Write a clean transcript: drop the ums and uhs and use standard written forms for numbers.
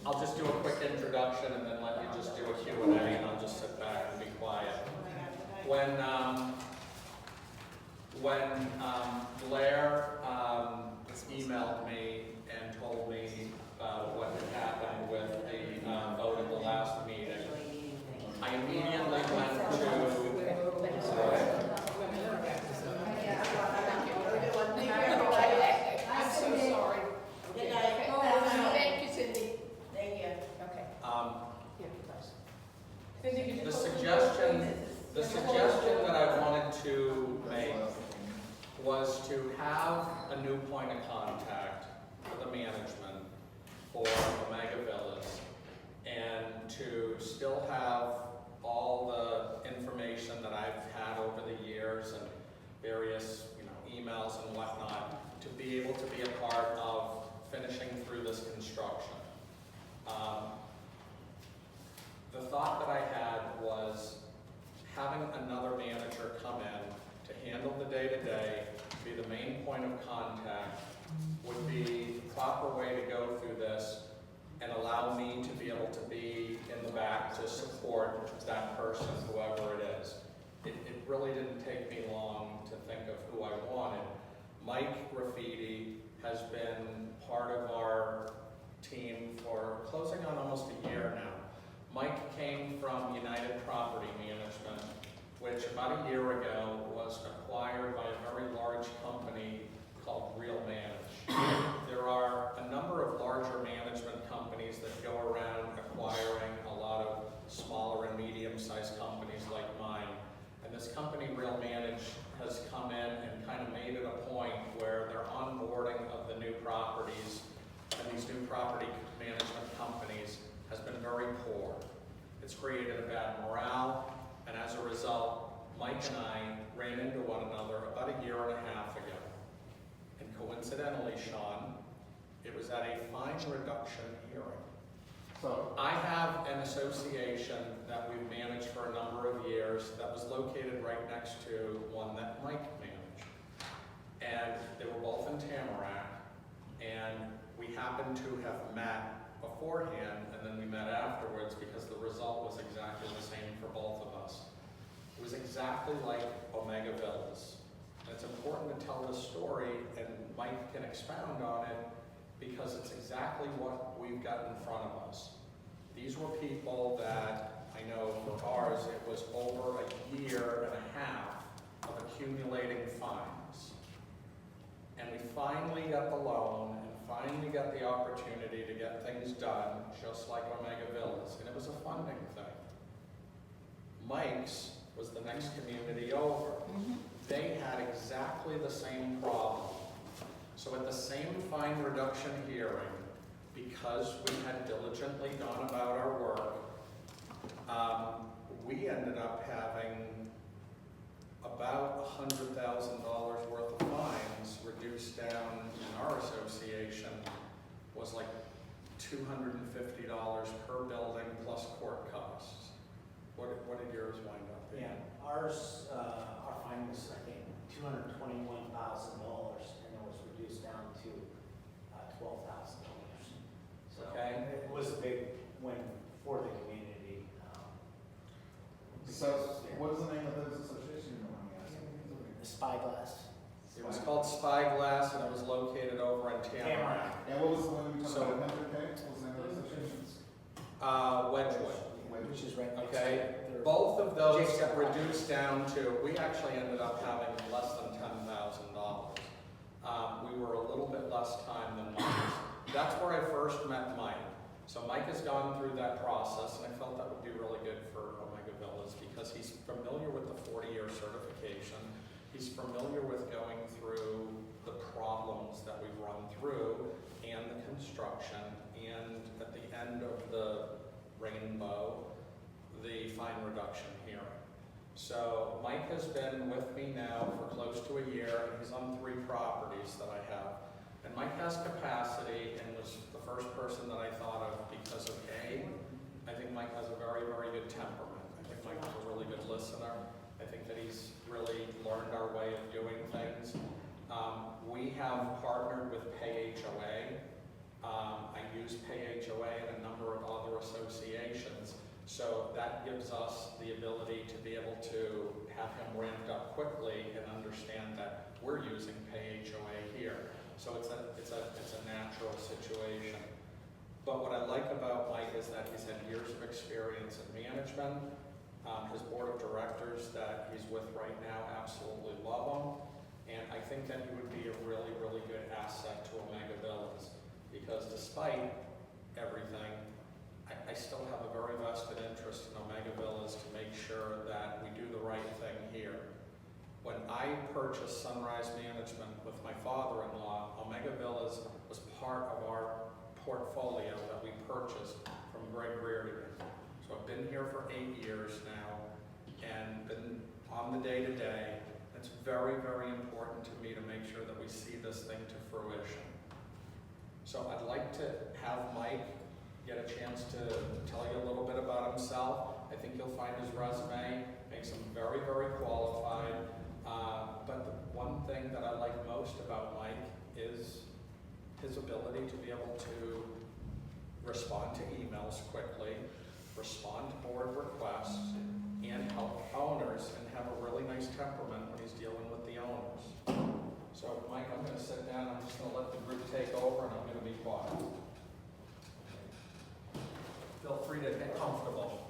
I'll just do a quick introduction and then let you just do a Q&A, and I'll just sit back and be quiet. When Blair emailed me and told me about what had happened with the vote at the last meeting, I immediately went to, sorry. I'm so sorry. Good night. Oh, thank you, Cindy. Thank you. Okay. The suggestion that I wanted to make was to have a new point of contact for the management for Omega Villas, and to still have all the information that I've had over the years and various, emails and whatnot, to be able to be a part of finishing through this construction. The thought that I had was having another manager come in to handle the day-to-day, be the main point of contact, would be the proper way to go through this and allow me to be able to be in the back to support that person, whoever it is. It really didn't take me long to think of who I wanted. Mike Graffiti has been part of our team for closing on almost a year now. Mike came from United Property Management, which about a year ago was acquired by a very large company called Real Manage. There are a number of larger management companies that go around acquiring a lot of smaller and medium-sized companies like mine. And this company, Real Manage, has come in and kind of made it a point where their onboarding of the new properties and these new property management companies has been very poor. It's created a bad morale, and as a result, Mike and I ran into one another about a year and a half ago. And coincidentally, Sean, it was at a fine reduction hearing. So I have an association that we've managed for a number of years that was located right next to one that Mike managed. And they were both in Tamarack, and we happened to have met beforehand, and then we met afterwards because the result was exactly the same for both of us. It was exactly like Omega Villas. And it's important to tell this story, and Mike can expound on it, because it's exactly what we've got in front of us. These were people that, I know for ours, it was over a year and a half of accumulating fines. And we finally got the loan, and finally got the opportunity to get things done, just like Omega Villas, and it was a funding thing. Mike's was the next community over. They had exactly the same problem. So at the same fine reduction hearing, because we had diligently gone about our work, we ended up having about $100,000 worth of fines reduced down in our association. Was like $250 per building plus court costs. What did yours wind up being? Yeah, ours, our fine was, I think, $221,000, and it was reduced down to $12,000. So Okay. it was a big win for the community. So, what is the name of this association you want me asking? The Spyglass. It was called Spyglass, and it was located over in Tamarack. And what was the one you talked So- about, Metro K? What was the name of the association? Wedgwood. Which is right next Okay. to it. Both of those Jason got reduced down to, we actually ended up having less than $10,000. We were a little bit less time than Mike. That's where I first met Mike. So Mike has gone through that process, and I felt that would be really good for Omega Villas because he's familiar with the 40-year certification. He's familiar with going through the problems that we've run through and the construction, and at the end of the rainbow, the fine reduction hearing. So Mike has been with me now for close to a year, and he's on 3 properties that I have. And Mike has capacity and was the first person that I thought of because of I think Mike has a very, very good temperament. I think Mike is a really good listener. I think that he's really learned our way of doing things. We have partnered with Pay HOA. I use Pay HOA in a number other associations. So that gives us the ability to be able to have him ramped up quickly and understand that we're using Pay HOA here. So it's a natural situation. But what I like about Mike is that he's had years of experience in management. His board of directors that he's with right now absolutely love him. And I think that he would be a really, really good asset to Omega Villas. Because despite everything, I still have a very vested interest in Omega Villas to make sure that we do the right thing here. When I purchased Sunrise Management with my father-in-law, Omega Villas was part of our portfolio that we purchased from Greg Reardon. So I've been here for 8 years now and been on the day-to-day. It's very, very important to me to make sure that we see this thing to fruition. So I'd like to have Mike get a chance to tell you a little bit about himself. I think you'll find his resume makes him very, very qualified. But the one thing that I like most about Mike is his ability to be able to respond to emails quickly, respond to board requests, and help owners, and have a really nice temperament when he's dealing with the owners. So Mike, I'm going to sit down, I'm just going to let the group take over, and I'm going to be quiet. Feel free to get comfortable.